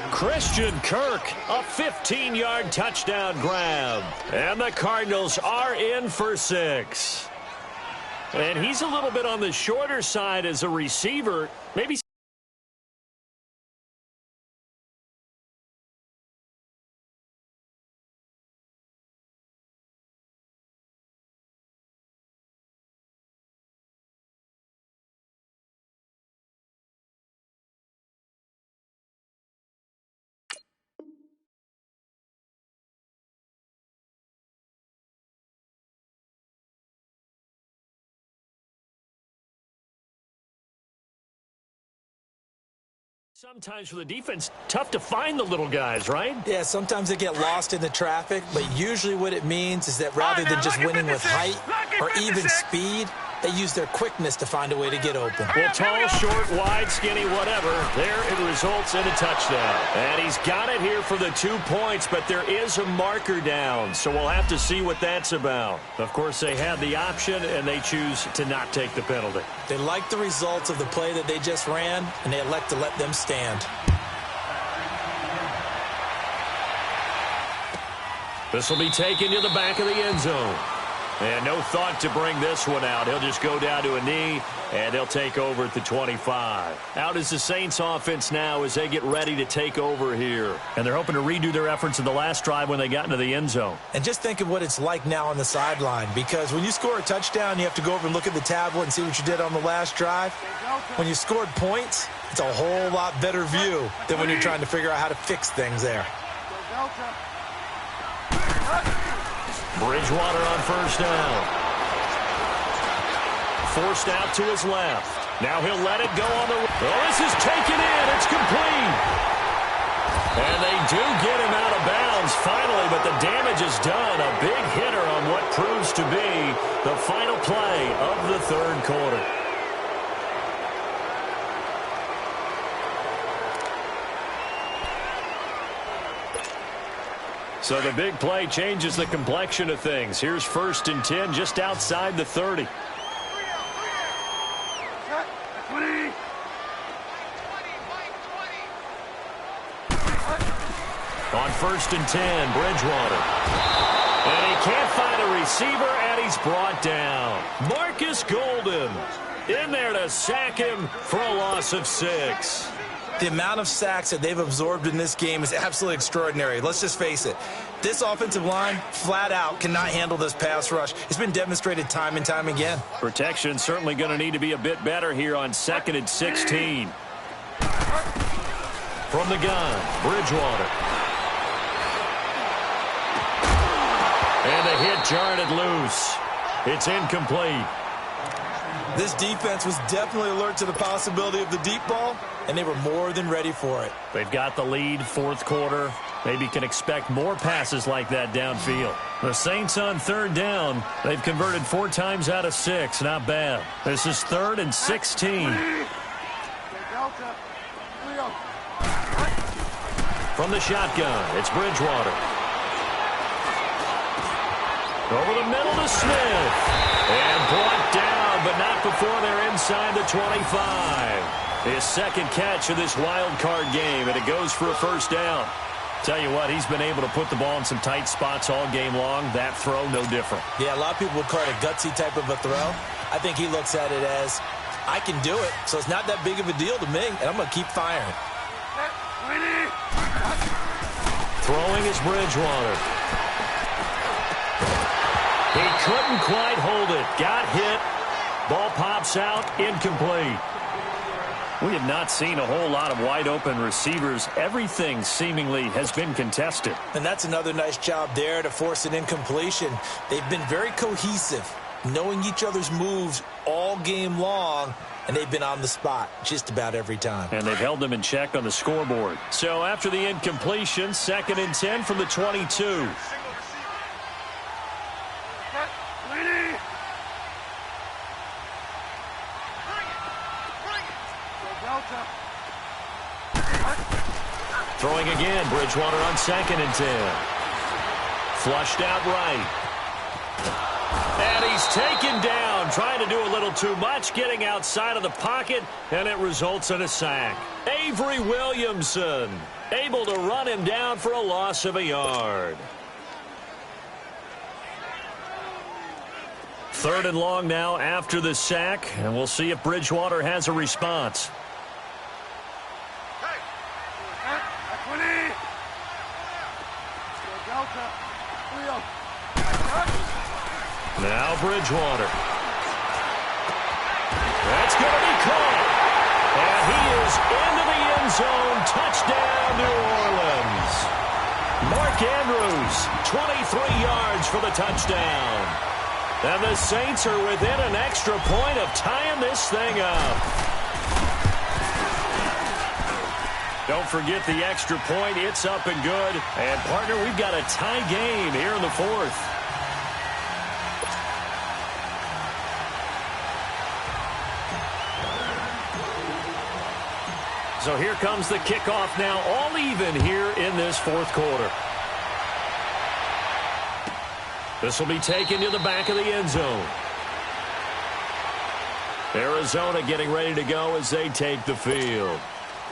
Christian Kirk, a 15-yard touchdown grab. And the Cardinals are in for 6. And he's a little bit on the shorter side as a receiver. Maybe. Sometimes for the defense, tough to find the little guys, right? Yeah, sometimes they get lost in the traffic, but usually what it means is that rather than just winning with height or even speed, they use their quickness to find a way to get open. Well, tall, short, wide, skinny, whatever, there it results in a touchdown. And he's got it here for the 2 points, but there is a marker down, so we'll have to see what that's about. Of course, they have the option, and they choose to not take the penalty. They like the results of the play that they just ran, and they elect to let them stand. This will be taken to the back of the end zone. And no thought to bring this one out. He'll just go down to a knee, and they'll take over at the 25. Out is the Saints offense now as they get ready to take over here. And they're hoping to redo their efforts in the last drive when they got into the end zone. And just think of what it's like now on the sideline, because when you score a touchdown, you have to go over and look at the tablet and see what you did on the last drive. When you scored points, it's a whole lot better view than when you're trying to figure out how to fix things there. Bridgewater on first down. Forced out to his left. Now he'll let it go on the... Oh, this is taken in. It's complete. And they do get him out of bounds finally, but the damage is done. A big hitter on what proves to be the final play of the 3rd quarter. So the big play changes the complexion of things. Here's 1st and 10 just outside the 30. On 1st and 10, Bridgewater. And he can't find a receiver, and he's brought down. Marcus Golden in there to sack him for a loss of 6. The amount of sacks that they've absorbed in this game is absolutely extraordinary. Let's just face it. This offensive line, flat out, cannot handle this pass rush. It's been demonstrated time and time again. Protection certainly going to need to be a bit better here on 2nd and 16. From the gun, Bridgewater. And the hit jarred it loose. It's incomplete. This defense was definitely alert to the possibility of the deep ball, and they were more than ready for it. They've got the lead, 4th quarter. Maybe can expect more passes like that downfield. The Saints on 3rd down. They've converted 4 times out of 6. Not bad. This is 3rd and 16. From the shotgun, it's Bridgewater. Over the middle to Smith. And brought down, but not before they're inside the 25. His 2nd catch of this wild card game, and it goes for a 1st down. Tell you what, he's been able to put the ball in some tight spots all game long. That throw, no different. Yeah, a lot of people would call it a gutsy type of a throw. I think he looks at it as, I can do it, so it's not that big of a deal to me, and I'm going to keep firing. Throwing is Bridgewater. He couldn't quite hold it. Got hit. Ball pops out. Incomplete. We have not seen a whole lot of wide-open receivers. Everything seemingly has been contested. And that's another nice job there to force an incompletion. They've been very cohesive. knowing each other's moves all game long, and they've been on the spot just about every time. And they've held them in check on the scoreboard. So after the incompletion, 2nd and 10 from the 22. Throwing again, Bridgewater on 2nd and 10. Flushed out right. And he's taken down, trying to do a little too much, getting outside of the pocket, and it results in a sack. Avery Williamson able to run him down for a loss of a yard. 3rd and long now after the sack, and we'll see if Bridgewater has a response. Now Bridgewater. That's going to be caught. And he is into the end zone. Touchdown, New Orleans. Mark Andrews, 23 yards for the touchdown. And the Saints are within an extra point of tying this thing up. Don't forget the extra point. It's up and good. And, partner, we've got a tie game here in the 4th. So here comes the kickoff now, all even here in this 4th quarter. This will be taken to the back of the end zone. Arizona getting ready to go as they take the field.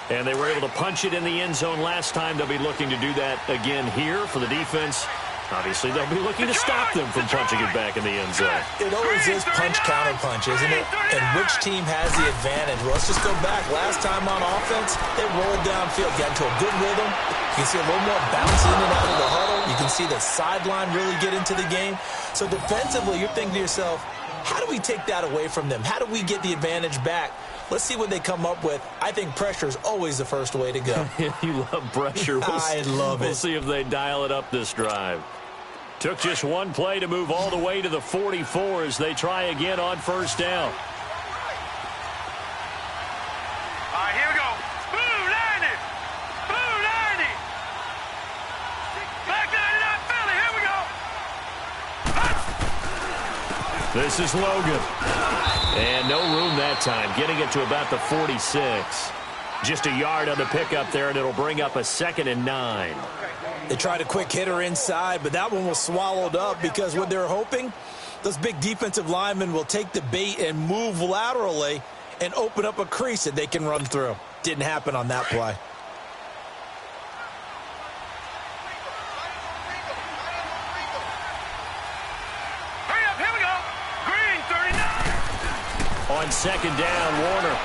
And they were able to punch it in the end zone last time. They'll be looking to do that again here for the defense. Obviously, they'll be looking to stop them from punching it back in the end zone. It always is punch-counter-punch, isn't it? And which team has the advantage? Well, let's just go back. Last time on offense, they rolled downfield, got into a good rhythm. You can see a little more bounce in and out of the huddle. You can see the sideline really get into the game. So defensively, you're thinking to yourself, how do we take that away from them? How do we get the advantage back? Let's see what they come up with. I think pressure is always the first way to go. You love pressure. I love it. We'll see if they dial it up this drive. Took just one play to move all the way to the 44 as they try again on 1st down. All right, here we go. Blue 90. Blue 90. Back 99 Philly. Here we go. This is Logan. And no room that time, getting it to about the 46. Just a yard on the pickup there, and it'll bring up a 2nd and 9. They tried a quick hitter inside, but that one was swallowed up because what they're hoping, those big defensive linemen will take the bait and move laterally and open up a crease that they can run through. Didn't happen on that play. Hurry up, here we go. Green 39. On 2nd down, Warner.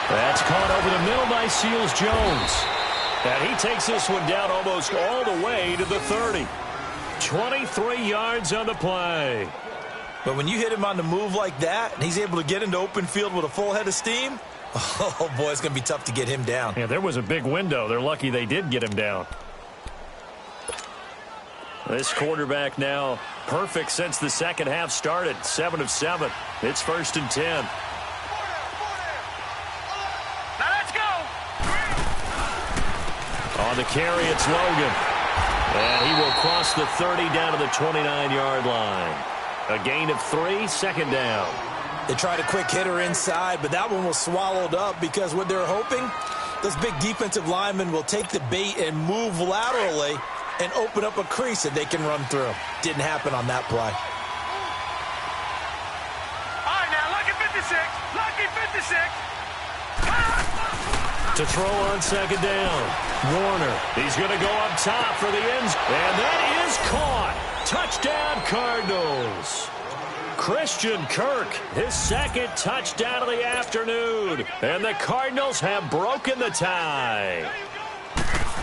That's caught over the middle by Seals-Jones. And he takes this one down almost all the way to the 30. 23 yards on the play. But when you hit him on the move like that, and he's able to get into open field with a full head of steam, oh, boy, it's going to be tough to get him down. Yeah, there was a big window. They're lucky they did get him down. This quarterback now perfect since the second half started. 7 of 7. It's 1st and 10. On the carry, it's Logan. And he will cross the 30 down to the 29-yard line. A gain of 3, 2nd down. They tried a quick hitter inside, but that one was swallowed up because what they're hoping, those big defensive linemen will take the bait and move laterally and open up a crease that they can run through. Didn't happen on that play. All right, now, lucky 56. Lucky 56. To throw on 2nd down. Warner, he's going to go up top for the ends. And that is caught. Touchdown, Cardinals. Christian Kirk, his 2nd touchdown of the afternoon. And the Cardinals have broken the tie.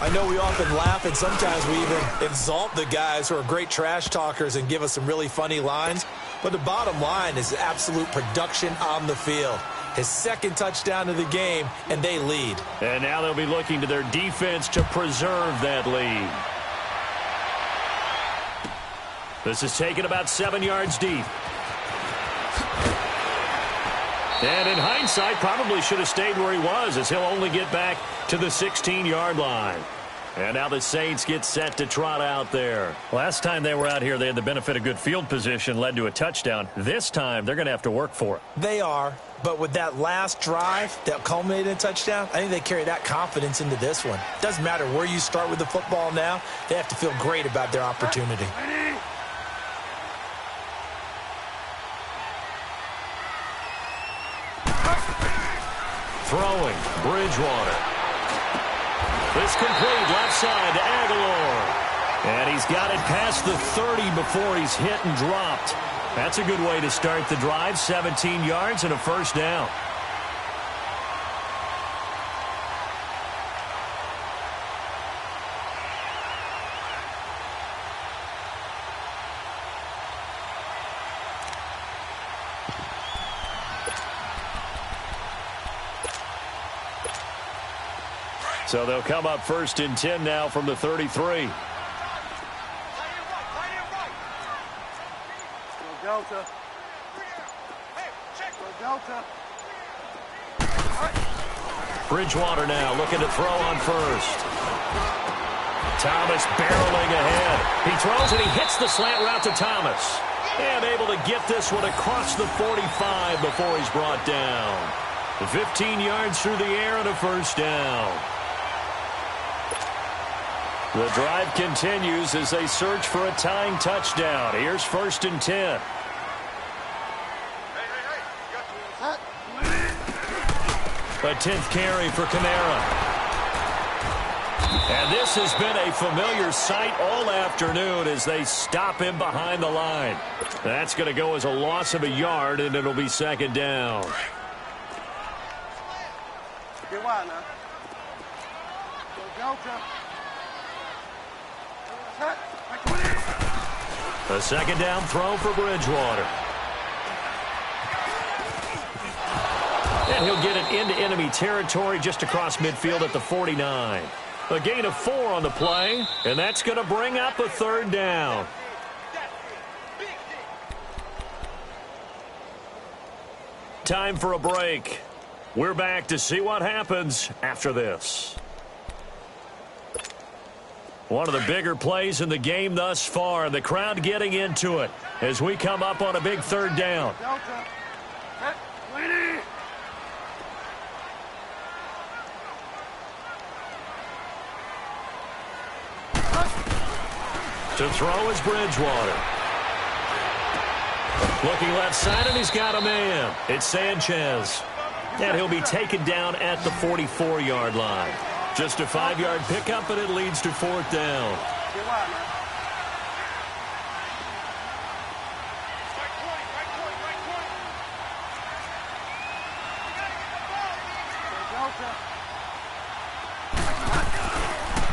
I know we often laugh, and sometimes we even exalt the guys who are great trash talkers and give us some really funny lines. But the bottom line is absolute production on the field. His 2nd touchdown of the game, and they lead. And now they'll be looking to their defense to preserve that lead. This is taken about 7 yards deep. And in hindsight, probably should have stayed where he was, as he'll only get back to the 16-yard line. And now the Saints get set to trot out there. Last time they were out here, they had the benefit of good field position, led to a touchdown. This time, they're going to have to work for it. They are, but with that last drive that culminated in a touchdown, I think they carry that confidence into this one. Doesn't matter where you start with the football now, they have to feel great about their opportunity. Throwing, Bridgewater. This complete left side to Aguilar. And he's got it past the 30 before he's hit and dropped. That's a good way to start the drive. 17 yards and a first down. So they'll come up 1st and 10 now from the 33. Delta. Delta. Bridgewater now looking to throw on first. Thomas barreling ahead. He throws and he hits the slant route to Thomas. And able to get this one across the 45 before he's brought down. 15 yards through the air and a first down. The drive continues as they search for a tying touchdown. Here's 1st and 10. A 10th carry for Kamara. And this has been a familiar sight all afternoon as they stop him behind the line. That's going to go as a loss of a yard, and it'll be 2nd down. Get wide now. Delta. A 2nd down throw for Bridgewater. And he'll get it into enemy territory just across midfield at the 49. A gain of 4 on the play, and that's going to bring up a 3rd down. Time for a break. We're back to see what happens after this. One of the bigger plays in the game thus far. The crowd getting into it as we come up on a big 3rd down. Delta. To throw is Bridgewater. Looking left side, and he's got a man. It's Sanchez. And he'll be taken down at the 44-yard line. Just a 5-yard pickup, and it leads to 4th down.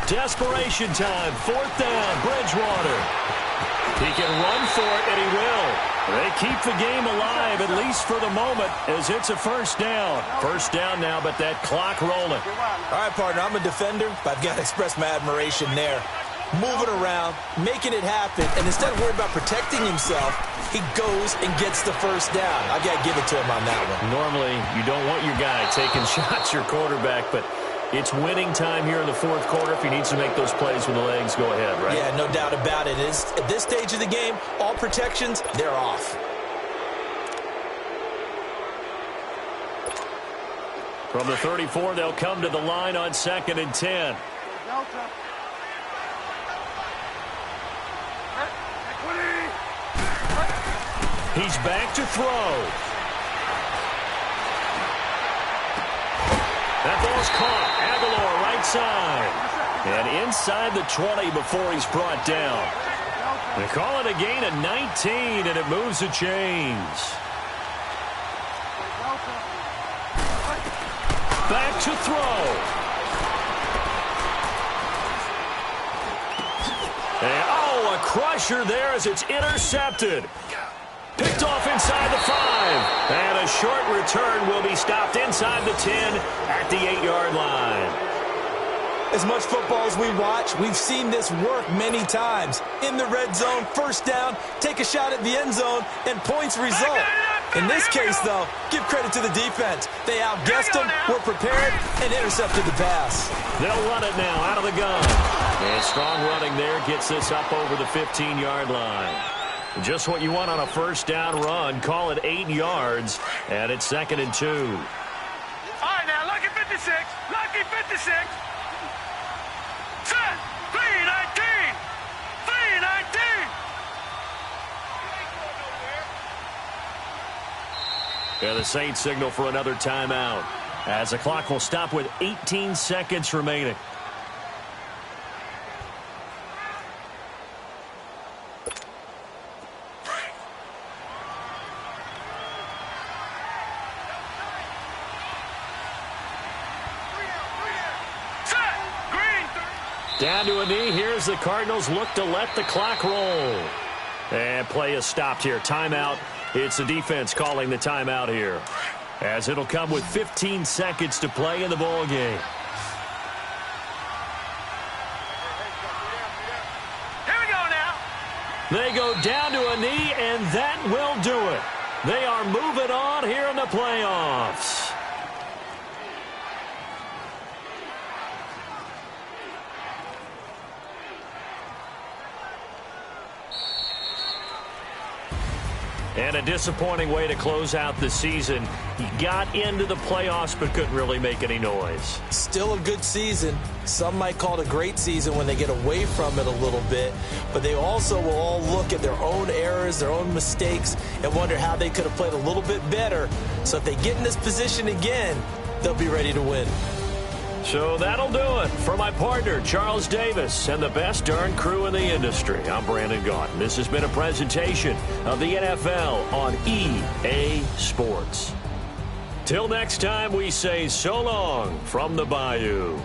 Desperation time. 4th down. Bridgewater. He can run for it, and he will. They keep the game alive, at least for the moment, as it's a 1st down. 1st down now, but that clock rolling. All right, partner, I'm a defender, but I've got to express my admiration there. Moving around, making it happen, and instead of worrying about protecting himself, he goes and gets the 1st down. I've got to give it to him on that one. Normally, you don't want your guy taking shots, your quarterback, but it's winning time here in the 4th quarter. If he needs to make those plays when the legs go ahead, right? Yeah, no doubt about it. At this stage of the game, all protections, they're off. From the 34, they'll come to the line on 2nd and 10. Delta. He's back to throw. That ball's caught. Aguilar right side. And inside the 20 before he's brought down. They call it a gain of 19, and it moves the chains. Back to throw. And, a crusher there as it's intercepted. Picked off inside the 5. And a short return will be stopped inside the 10 at the 8-yard line. As much football as we watch, we've seen this work many times. In the red zone, 1st down, take a shot at the end zone, and points result. In this case, though, give credit to the defense. They outguessed them, were prepared, and intercepted the pass. They'll run it now out of the gun. And strong running there gets this up over the 15-yard line. Just what you want on a first down run. Call it 8 yards, and it's 2nd and 2. All right, now, lucky 56. Lucky 56. Set. 3-19. 3-19. And the Saints signal for another timeout, as the clock will stop with 18 seconds remaining. Down to a knee. Here's the Cardinals look to let the clock roll. And play is stopped here. Timeout. It's the defense calling the timeout here, as it'll come with 15 seconds to play in the ball game. Here we go now. They go down to a knee, and that will do it. They are moving on here in the playoffs. And a disappointing way to close out the season. He got into the playoffs but couldn't really make any noise. Still a good season. Some might call it a great season when they get away from it a little bit. But they also will all look at their own errors, their own mistakes, and wonder how they could have played a little bit better. So if they get in this position again, they'll be ready to win. So that'll do it. For my partner, Charles Davis, and the best darn crew in the industry, I'm Brandon Gaudin. This has been a presentation of the NFL on EA Sports. Till next time, we say so long from the Bayou.